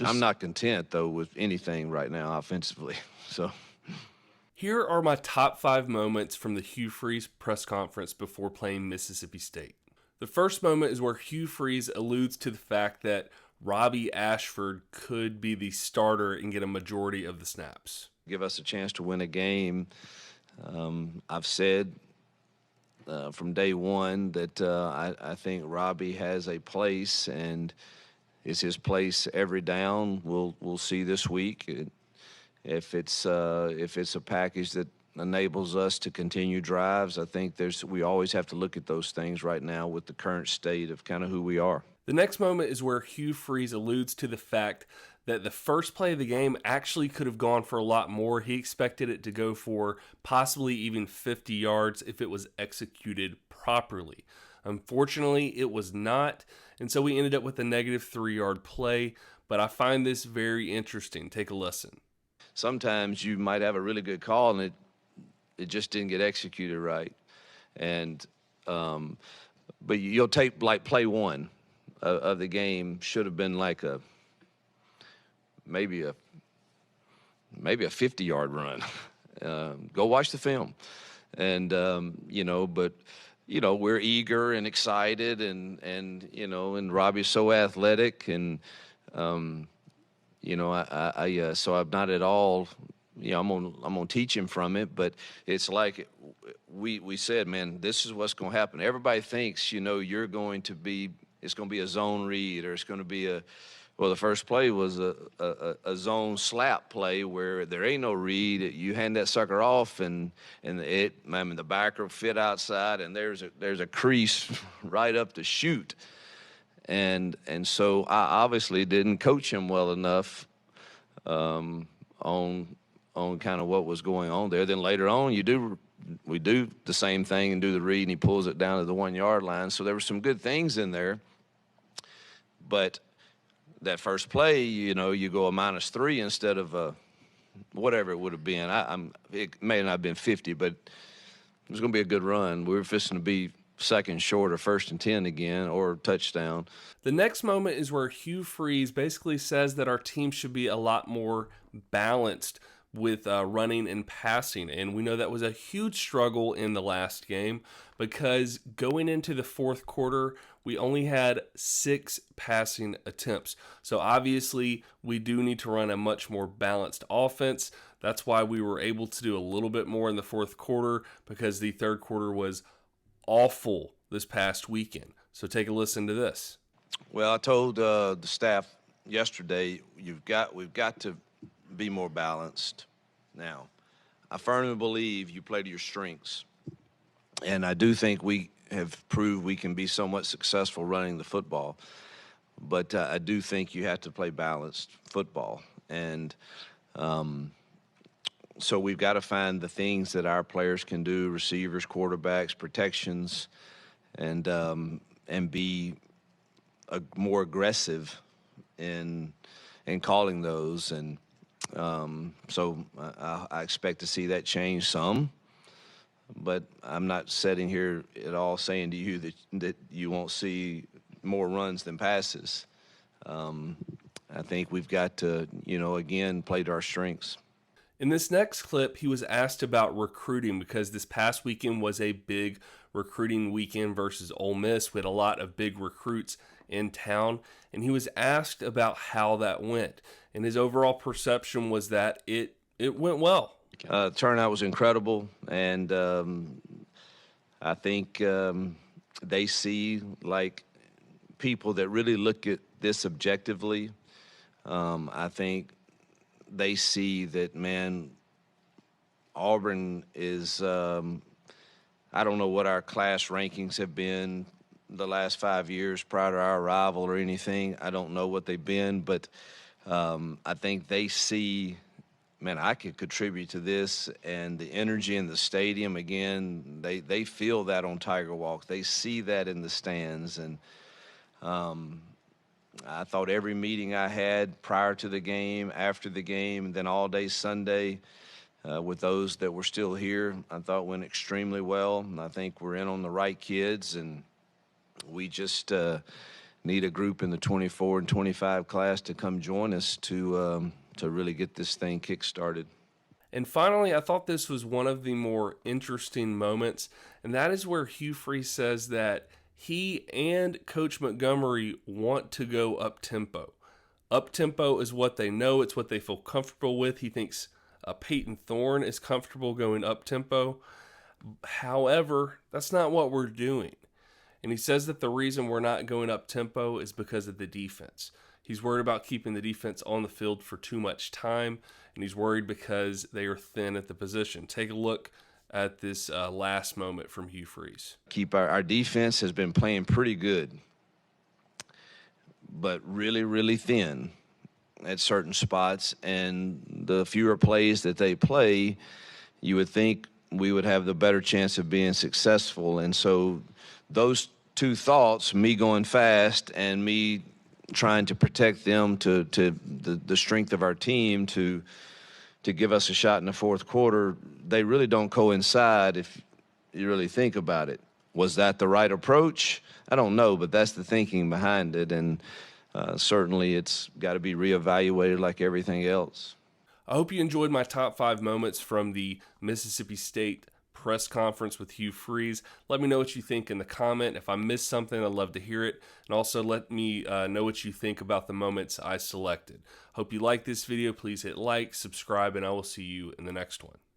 I'm not content, though, with anything right now offensively. So Here are my top 5 moments from the Hugh Freeze press conference before playing Mississippi State. The first moment is where Hugh Freeze alludes to the fact that Robbie Ashford could be the starter and get a majority of the snaps. give us a chance to win a game. I've said from day one that I think Robbie has a place, and is his place every down. We'll see this week. If it's a package that enables us to continue drives, I think we always have to look at those things right now with the current state of kind of who we are. The next moment is where Hugh Freeze alludes to the fact that the first play of the game actually could have gone for a lot more. He expected it to go for possibly even 50 yards if it was executed properly. Unfortunately, it was not, and so we ended up with a negative 3-yard play, but I find this very interesting. Take a listen. Sometimes you might have a really good call and it just didn't get executed right, and but you'll take like play one of the game should have been like maybe a 50-yard run. Go watch the film, and but we're eager and excited, and Robbie's so athletic, and so I'm not at all. I'm gonna teach him from it, but it's like we said, man, this is what's gonna happen. Everybody thinks you're going to be. It's going to be a zone read, or it's going to be the first play was a zone slap play where there ain't no read. You hand that sucker off, and the backer fit outside, and there's a crease right up the chute. And so I obviously didn't coach him well enough on kind of what was going on there. Then later on, we do the same thing and do the read, and he pulls it down to the 1-yard line. So there were some good things in there. But that first play, you go a -3 instead of whatever it would have been. It may not have been 50, but it was going to be a good run. We were fixing to be second short or 1st and 10 again, or touchdown. The next moment is where Hugh Freeze basically says that our team should be a lot more balanced with running and passing. And we know that was a huge struggle in the last game because going into the fourth quarter, we only had 6 passing attempts. So obviously, we do need to run a much more balanced offense. That's why we were able to do a little bit more in the fourth quarter, because the third quarter was awful this past weekend. So take a listen to this. Well, I told the staff yesterday, we've got to be more balanced. Now, I firmly believe you play to your strengths, and I do think we have proved we can be somewhat successful running the football. But I do think you have to play balanced football, and so we've got to find the things that our players can do: receivers, quarterbacks, protections, and be more aggressive in calling those. And so I expect to see that change some. But I'm not sitting here at all saying to you that you won't see more runs than passes. I think we've got to, again, play to our strengths. In this next clip, he was asked about recruiting because this past weekend was a big recruiting weekend versus Ole Miss. We had a lot of big recruits in town, and he was asked about how that went. And his overall perception was that it went well. Turnout was incredible, and I think they see like people that really look at this objectively. I think they see that, man, Auburn is, I don't know what our class rankings have been the last 5 years prior to our arrival or anything. I don't know what they've been, but I think they see, man, I could contribute to this, and the energy in the stadium, again, they feel that on Tiger Walk. They see that in the stands, and I thought every meeting I had prior to the game, after the game, and then all day Sunday with those that were still here, I thought went extremely well. And I think we're in on the right kids, and we just need a group in the 24 and 25 class to come join us to really get this thing kick-started. And finally, I thought this was one of the more interesting moments, and that is where Hugh Freeze says that he and Coach Montgomery want to go up tempo. Up tempo is what they know, it's what they feel comfortable with. He thinks Peyton Thorne is comfortable going up tempo. However, that's not what we're doing. And he says that the reason we're not going up tempo is because of the defense. He's worried about keeping the defense on the field for too much time, and he's worried because they are thin at the position. Take a look at this last moment from Hugh Freeze. Keep our defense has been playing pretty good, but really, really thin at certain spots. And the fewer plays that they play, you would think we would have the better chance of being successful. And so those two thoughts, me going fast and me trying to protect them to the strength of our team to give us a shot in the fourth quarter, they really don't coincide if you really think about it. Was that the right approach? I don't know, but that's the thinking behind it, and certainly it's got to be reevaluated like everything else. I hope you enjoyed my top 5 moments from the Mississippi State press conference with Hugh Freeze. Let me know what you think in the comment. If I missed something, I'd love to hear it. And also let me know what you think about the moments I selected. Hope you like this video. Please hit like, subscribe, and I will see you in the next one.